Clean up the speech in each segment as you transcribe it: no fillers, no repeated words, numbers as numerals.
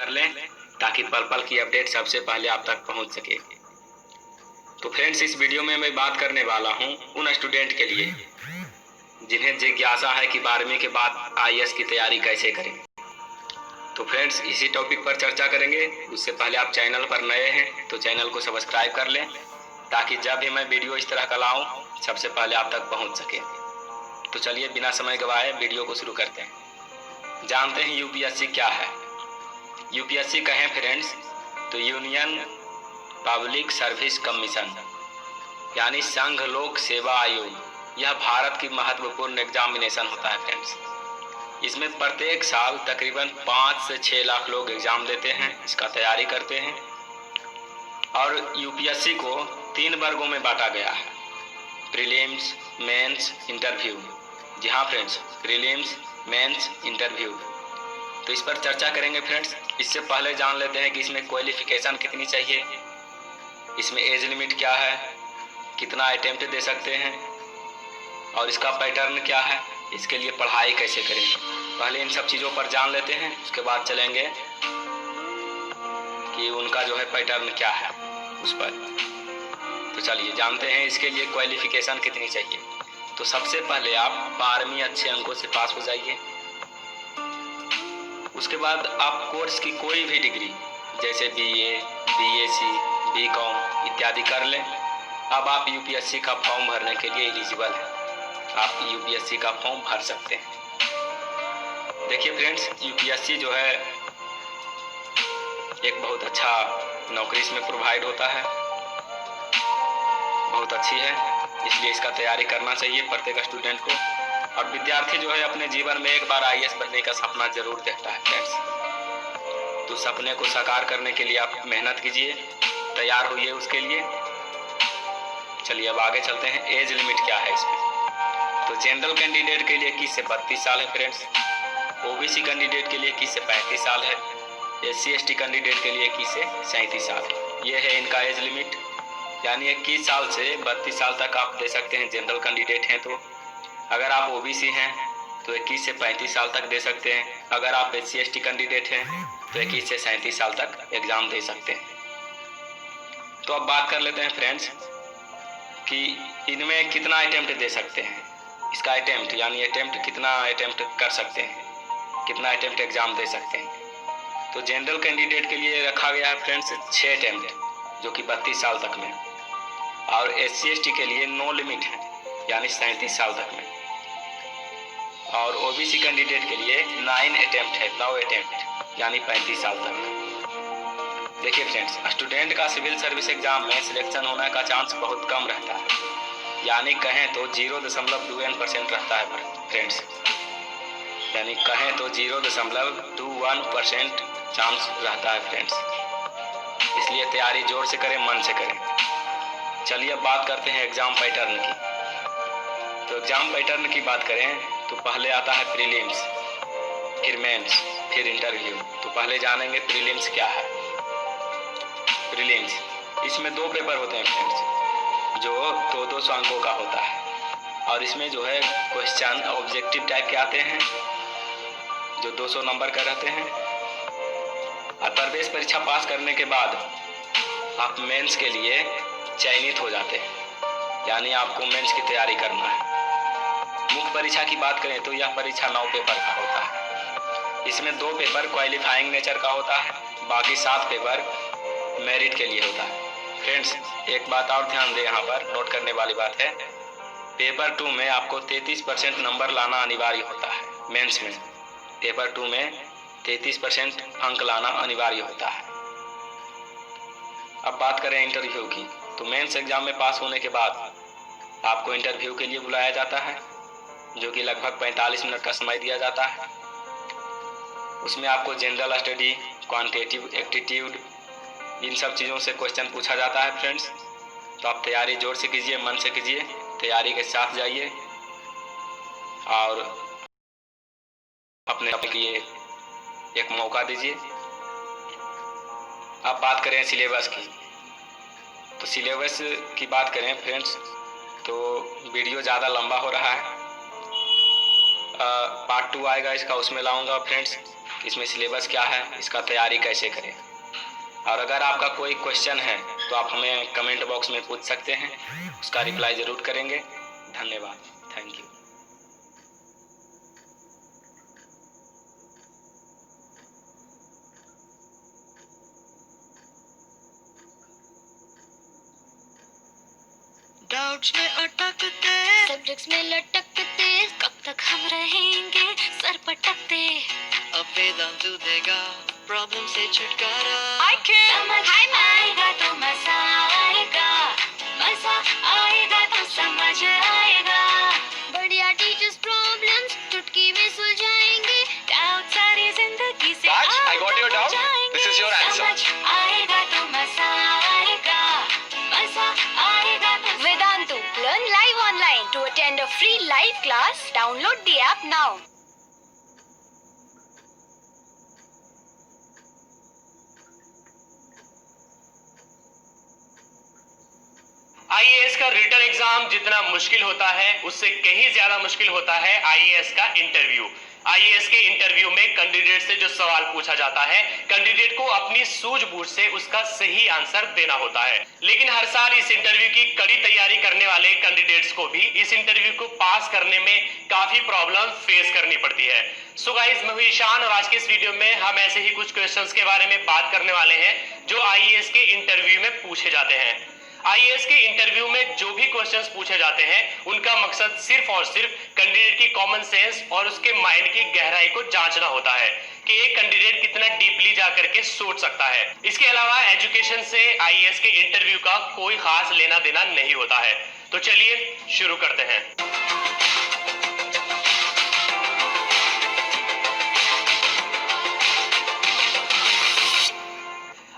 कर लें ताकि पल पल की अपडेट सबसे पहले आप तक पहुंच सके। तो फ्रेंड्स, इस वीडियो में मैं बात करने वाला हूं उन स्टूडेंट के लिए जिन्हें जिज्ञासा है कि 12वीं के बाद आईएएस की तैयारी कैसे करें। तो फ्रेंड्स, इसी टॉपिक पर चर्चा करेंगे। उससे पहले आप चैनल पर नए हैं तो चैनल को सब्सक्राइब कर लें ताकि जब भी मैं वीडियो इस तरह का लाऊं सबसे पहले आप तक पहुंच सके। तो चलिए बिना समय गवाए वीडियो को शुरू करते हैं। जानते हैं यूपीएससी क्या है। यूपीएससी कहें फ्रेंड्स तो यूनियन पब्लिक सर्विस कमीशन यानी संघ लोक सेवा आयोग। यह भारत की महत्वपूर्ण एग्जामिनेशन होता है फ्रेंड्स। इसमें प्रत्येक साल तकरीबन 5 से 6 लाख लोग एग्जाम देते हैं, इसका तैयारी करते हैं। और यूपीएससी को 3 वर्गों में बांटा गया है, प्रीलिम्स, मेंस, इंटरव्यू। जी हाँ फ्रेंड्स, प्रीलिम्स, मेंस, इंटरव्यू। तो इस पर चर्चा करेंगे फ्रेंड्स। इससे पहले जान लेते हैं कि इसमें क्वालिफिकेशन कितनी चाहिए, इसमें एज लिमिट क्या है, कितना अटेम्प्ट दे सकते हैं और इसका पैटर्न क्या है, इसके लिए पढ़ाई कैसे करें। पहले इन सब चीज़ों पर जान लेते हैं, उसके बाद चलेंगे कि उनका जो है पैटर्न क्या है उस पर। तो चलिए जानते हैं इसके लिए क्वालिफिकेशन कितनी चाहिए। तो सबसे पहले आप 12वीं अच्छे अंकों से पास हो जाइए। उसके बाद आप कोर्स की कोई भी डिग्री जैसे बीए, बीएससी, बीकॉम इत्यादि कर लें। अब आप यूपीएससी का फॉर्म भरने के लिए एलिजिबल हैं, आप यूपीएससी का फॉर्म भर सकते हैं। देखिए फ्रेंड्स, यूपीएससी जो है एक बहुत अच्छा नौकरी इसमें प्रोवाइड होता है, बहुत अच्छी है, इसलिए इसका तैयारी करना चाहिए प्रत्येक स्टूडेंट को। और विद्यार्थी जो है अपने जीवन में एक बार आईएएस बनने का सपना जरूर देखता है फ्रेंड्स। तो सपने को साकार करने के लिए आप मेहनत कीजिए, तैयार होइए उसके लिए। चलिए अब आगे चलते हैं। एज लिमिट क्या है इसमें। तो जनरल कैंडिडेट के लिए 21 से 32 साल है फ्रेंड्स, ओबीसी कैंडिडेट के लिए 21 से 35 साल है, एससी एसटी कैंडिडेट के लिए 21 से 37 साल। ये है इनका एज लिमिट, यानी 21 साल से 32 साल तक आप दे सकते हैं जनरल कैंडिडेट हैं तो। अगर आप ओबीसी हैं तो 21 से 35 साल तक दे सकते हैं। अगर आप एससी एसटी कैंडिडेट हैं तो 21 से 37 साल तक एग्जाम दे सकते हैं। तो अब बात कर लेते हैं फ्रेंड्स कि इनमें कितना अटेम्प्ट दे सकते हैं। इसका अटेम्प्ट यानी अटेम्प्ट कितना अटेम्प्ट कर सकते हैं, कितना अटेम्प्ट एग्जाम दे सकते हैं। तो जनरल कैंडिडेट के लिए रखा गया है फ्रेंड्स 6 अटेम्प्ट जो कि 32 साल तक में। और एससी एसटी के लिए नो लिमिट है यानी 37 साल तक में। और ओबीसी कैंडिडेट के लिए 9 अटेम्प्ट है, 9 अटेम्प्ट यानी 35 साल तक। देखिए फ्रेंड्स, स्टूडेंट का सिविल सर्विस एग्जाम में सिलेक्शन होने का चांस बहुत कम रहता है, यानी कहें तो 0.21% रहता है फ्रेंड्स, यानी कहें तो 0.21% चांस रहता है फ्रेंड्स। इसलिए तैयारी जोर से करें, मन से करें। चलिए अब बात करते हैं एग्जाम पैटर्न की। तो एग्जाम पैटर्न की बात करें तो पहले आता है प्रीलिम्स, फिर मेंस, फिर इंटरव्यू। तो पहले जानेंगे प्रीलिम्स क्या है। प्रीलिम्स, इसमें 2 पेपर होते हैं फ्रेंड्स जो 200 अंकों का होता है। और इसमें जो है क्वेश्चन ऑब्जेक्टिव टाइप के आते हैं जो 200 नंबर का रहते हैं। और प्रवेश परीक्षा पास करने के बाद आप मेंस के लिए चयनित हो जाते हैं, यानी आपको मेंस की तैयारी करना है। मुख्य परीक्षा की बात करें तो यह परीक्षा 9 पेपर का होता है। इसमें 2 पेपर क्वालिफाइंग नेचर का होता है, बाकी 7 पेपर मेरिट के लिए होता है। फ्रेंड्स, एक बात और ध्यान दें, यहाँ पर नोट करने वाली बात है, पेपर 2 में आपको 33% नंबर लाना अनिवार्य होता है। मेंस में पेपर 2 में 33% अंक लाना अनिवार्य होता है। अब बात करें इंटरव्यू की, तो मेंस एग्जाम में पास होने के बाद आपको इंटरव्यू के लिए बुलाया जाता है जो कि लगभग 45 मिनट का समय दिया जाता है। उसमें आपको जनरल स्टडी, क्वांटिटेटिव एप्टीट्यूड, इन सब चीज़ों से क्वेश्चन पूछा जाता है फ्रेंड्स। तो आप तैयारी जोर से कीजिए, मन से कीजिए, तैयारी के साथ जाइए और अपने लिए एक मौका दीजिए। अब बात करें सिलेबस की, तो सिलेबस की बात करें फ्रेंड्स तो वीडियो ज़्यादा लंबा हो रहा है। पार्ट 2 आएगा इसका, उसमें लाऊंगा फ्रेंड्स इसमें सिलेबस क्या है, इसका तैयारी कैसे करें। और अगर आपका कोई क्वेश्चन है तो आप हमें कमेंट बॉक्स में पूछ सकते हैं, उसका रिप्लाई ज़रूर करेंगे। धन्यवाद, थैंक यू। डाउट्स में अटकते, सब्जेक्ट्स में लटकते, कब तक हम रहेंगे सर पटकते। अब वेदांतु देगा प्रॉब्लम से छुटकारा। समझ आएगा तो मजा आएगा, मजा आएगा तो समझ आएगा। बढ़िया टीचर्स प्रॉब्लम्स चुटकी में सुलझाएंगे, डाउट सारी जिंदगी से I got your doubt. This is your answer. समझ आएगा तो मजा आएगा, मजा आएगा तो। Vedantu, learn live online. To attend a free live class, download the app now. IAS का रिटन एग्जाम जितना मुश्किल होता है उससे कहीं ज्यादा मुश्किल होता है आईएएस का इंटरव्यू। आईएएस के इंटरव्यू में कैंडिडेट से जो सवाल पूछा जाता है, कैंडिडेट को अपनी सूझबूझ से उसका सही आंसर देना होता है। लेकिन हर साल इस इंटरव्यू की कड़ी तैयारी करने वाले कैंडिडेट्स को भी इस इंटरव्यू को पास करने में काफी प्रॉब्लम फेस करनी पड़ती है। सो गाइस, मैं हूं ईशान और आज के इस वीडियो में हम ऐसे ही कुछ क्वेश्चंस के बारे में बात करने वाले हैं जो आईएएस के इंटरव्यू में पूछे जाते हैं। आईएएस के इंटरव्यू में जो भी क्वेश्चंस पूछे जाते हैं उनका मकसद सिर्फ और सिर्फ कैंडिडेट की कॉमन सेंस और उसके माइंड की गहराई को जांचना होता है कि एक कैंडिडेट कितना डीपली जाकर के सोच सकता है। इसके अलावा एजुकेशन से आईएएस के इंटरव्यू का कोई खास लेना देना नहीं होता है। तो चलिए शुरू करते हैं।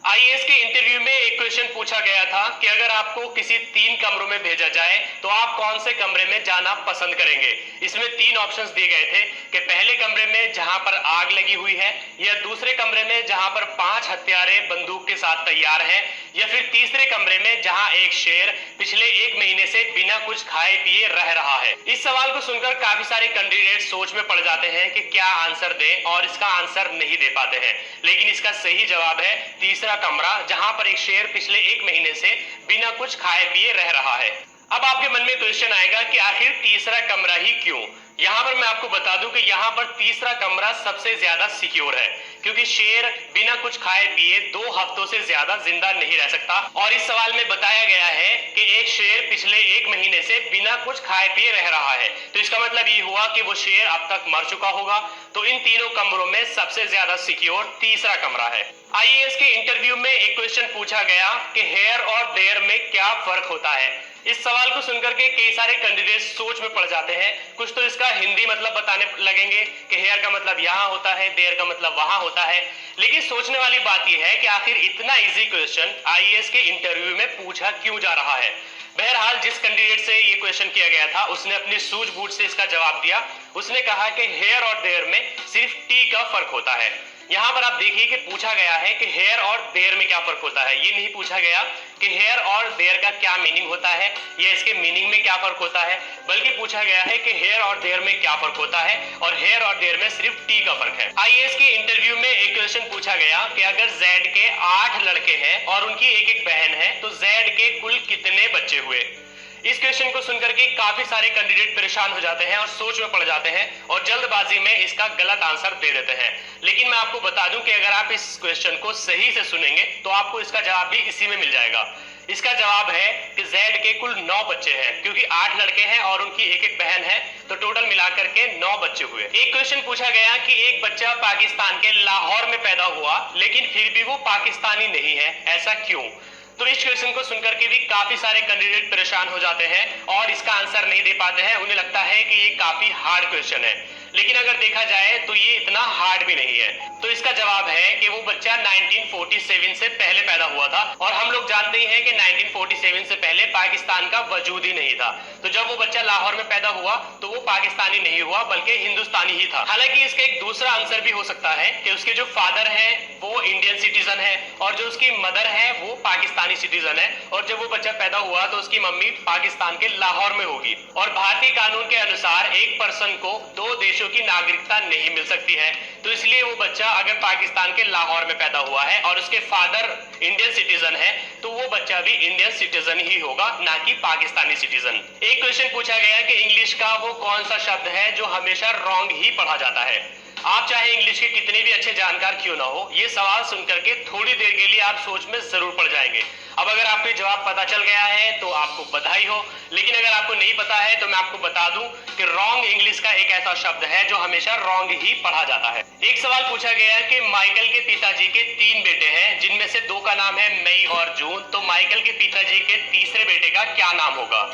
आईएएस के इंटरव्यू में एक क्वेश्चन पूछा गया था कि अगर आपको किसी 3 कमरों में भेजा जाए तो आप कौन से कमरे में जाना पसंद करेंगे। इसमें 3 ऑप्शंस दिए गए थे कि पहले कमरे में जहां पर आग लगी हुई है, या दूसरे कमरे में जहां पर 5 हत्यारे बंदूक के साथ तैयार हैं, या फिर तीसरे कमरे में जहां एक शेर पिछले 1 महीने से बिना कुछ खाए पिए रह रहा है। इस सवाल को सुनकर काफी सारे कैंडिडेट सोच में पड़ जाते हैं कि क्या आंसर दें और इसका आंसर नहीं दे पाते हैं। लेकिन इसका सही जवाब है तीसरा कमरा, जहां पर एक शेर पिछले 1 महीने से बिना कुछ खाए पिए रह रहा है। अब आपके मन में क्वेश्चन आएगा कि आखिर तीसरा कमरा ही क्यों। यहाँ पर मैं आपको बता दूं कि यहाँ पर तीसरा कमरा सबसे ज्यादा सिक्योर है, क्योंकि शेर बिना कुछ खाए पिए 2 हफ्तों से ज्यादा जिंदा नहीं रह सकता। और इस सवाल में बताया गया है कि एक शेर पिछले 1 महीने से बिना कुछ खाए पिए रह रहा है, तो इसका मतलब ये हुआ कि वो शेर अब तक मर चुका होगा। तो इन तीनों कमरों में सबसे ज्यादा सिक्योर तीसरा कमरा है। आईएएस के इंटरव्यू में एक क्वेश्चन पूछा गया कि हेयर और देयर में क्या फर्क होता है। इस सवाल को सुनकर के कई सारे कैंडिडेट सोच में पड़ जाते हैं। कुछ तो इसका हिंदी मतलब बताने लगेंगे कि हेयर का मतलब यहाँ होता है, देयर का मतलब वहां होता है। लेकिन सोचने वाली बात यह है कि आखिर इतना इजी क्वेश्चन आईएएस के इंटरव्यू में पूछा क्यों जा रहा है। बहरहाल, जिस कैंडिडेट से ये क्वेश्चन किया गया था उसने अपनी सूझबूझ से इसका जवाब दिया। उसने कहा कि हेयर और देयर में सिर्फ टी का फर्क होता है। यहाँ पर आप देखिए कि पूछा गया है कि हेयर और देयर में क्या फर्क होता है। ये नहीं पूछा गया कि हेयर और देयर का क्या मीनिंग होता है या इसके मीनिंग में क्या फर्क होता है, बल्कि पूछा गया है कि हेयर और देयर में क्या फर्क होता है, और हेयर और देयर में सिर्फ टी का फर्क है। आईएएस के इंटरव्यू में एक क्वेश्चन पूछा गया कि अगर जेड के 8 लड़के हैं और उनकी एक बहन है तो जेड के कुल कितने बच्चे हुए। इस क्वेश्चन को सुनकर के काफी सारे कैंडिडेट परेशान हो जाते हैं और सोच में पड़ जाते हैं और जल्दबाजी में इसका गलत आंसर दे देते हैं। लेकिन मैं आपको बता दूं कि अगर आप इस क्वेश्चन को सही से सुनेंगे तो आपको इसका जवाब भी इसी में मिल जाएगा। इसका जवाब है कि जेड के कुल 9 बच्चे हैं, क्योंकि 8 लड़के हैं और उनकी एक बहन है, तो टोटल मिलाकर के 9 बच्चे हुए। एक क्वेश्चन पूछा गया कि एक बच्चा पाकिस्तान के लाहौर में पैदा हुआ लेकिन फिर भी वो पाकिस्तानी नहीं है, ऐसा क्यों। तो इस क्वेश्चन को सुनकर के भी काफी सारे कैंडिडेट परेशान हो जाते हैं और इसका आंसर नहीं दे पाते हैं। उन्हें लगता है कि ये काफी हार्ड क्वेश्चन है, लेकिन अगर देखा जाए तो ये इतना हार्ड भी नहीं है। तो इसका जवाब है कि वो बच्चा 1947 से पहले पैदा हुआ था, और हम लोग जानते ही हैं कि 1947 से पहले पाकिस्तान का वजूद ही नहीं था। तो जब वो बच्चा लाहौर में पैदा हुआ तो वो पाकिस्तानी नहीं हुआ बल्कि हिंदुस्तानी ही था। हालांकि इसका एक दूसरा आंसर भी हो सकता है कि उसके जो फादर हैं वो इंडियन सिटीजन सिटीजन है और जो उसकी मदर है वो पाकिस्तानी सिटीजन है, और जब वो बच्चा पैदा हुआ तो उसकी मम्मी पाकिस्तान के लाहौर में होगी। और भारतीय कानून के अनुसार एक पर्सन को 2 देशों की नागरिकता नहीं मिल सकती है, तो इसलिए वो बच्चा अगर पाकिस्तान के लाहौर में पैदा हुआ है और उसके फादर इंडियन सिटीजन है तो वो बच्चा भी इंडियन सिटीजन ही होगा, ना कि पाकिस्तानी सिटीजन। एक क्वेश्चन पूछा गया कि इंग्लिश का वो कौन सा शब्द है जो हमेशा रॉन्ग ही पढ़ा जाता है। आप चाहे इंग्लिश के कितने भी अच्छे जानकार क्यों ना हो, ये सवाल सुनकर के थोड़ी देर के लिए आप सोच में जरूर पड़ जाएंगे। अब अगर आपको जवाब पता चल गया है तो आपको बधाई हो, लेकिन अगर आपको नहीं पता है तो मैं आपको बता दूं कि रॉन्ग इंग्लिश का एक ऐसा शब्द है जो हमेशा रॉन्ग ही पढ़ा जाता है। एक सवाल पूछा गया कि माइकल के पिताजी के 3 बेटे हैं, जिनमें से 2 का नाम है मई और जून, तो माइकल के पिताजी के तीसरे बेटे का क्या नाम होगा?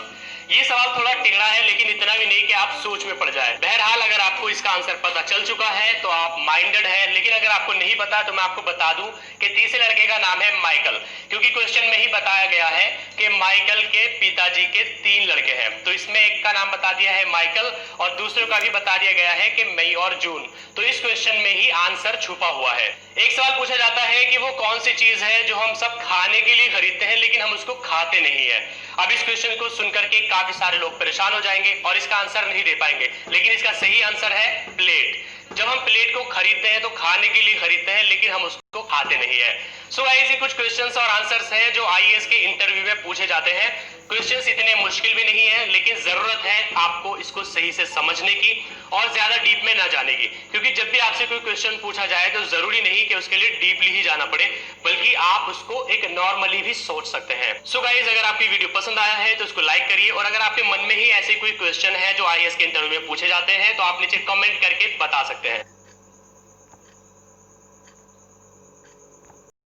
ये सवाल थोड़ा टिकड़ा है, लेकिन इतना भी नहीं कि आप सोच में पड़ जाए। बहरहाल अगर आपको इसका आंसर पता चल चुका है तो आप माइंडेड है, लेकिन अगर आपको नहीं पता तो मैं आपको बता दूं कि तीसरे लड़के का नाम है माइकल, क्योंकि क्वेश्चन में ही बताया गया है कि माइकल के पिताजी के 3 लड़के हैं, तो इसमें एक का नाम बता दिया है माइकल और दूसरों का भी बता दिया गया है कि मई और जून, तो इस क्वेश्चन में ही आंसर छुपा हुआ है। एक सवाल पूछा जाता है कि वो कौन सी चीज है जो हम सब खाने के लिए खरीदते हैं लेकिन हम उसको खाते नहीं है। अब इस क्वेश्चन को सुनकर के काफी सारे लोग परेशान हो जाएंगे और इसका आंसर नहीं दे पाएंगे, लेकिन इसका सही आंसर है प्लेट। जब हम प्लेट को खरीदते हैं तो खाने के लिए खरीदते हैं, लेकिन हम उसको खाते नहीं है। सो गाइस, ये कुछ क्वेश्चंस और आंसर्स हैं जो आईएएस के इंटरव्यू में पूछे जाते हैं। क्वेश्चंस इतने मुश्किल भी नहीं है, लेकिन जरूरत है आपको इसको सही से समझने की और ज्यादा डीप में ना जाने की, क्योंकि जब भी आपसे कोई क्वेश्चन पूछा जाए तो जरूरी नहीं कि उसके लिए डीपली ही जाना पड़े, बल्कि आप उसको एक नॉर्मली भी सोच सकते हैं। सो गाइस, अगर आपकी वीडियो पसंद आया है तो उसको लाइक करिए, और अगर आपके मन में ही ऐसे कोई क्वेश्चन है जो आईएएस के इंटरव्यू में पूछे जाते हैं तो आप नीचे कमेंट करके बता सकते हैं।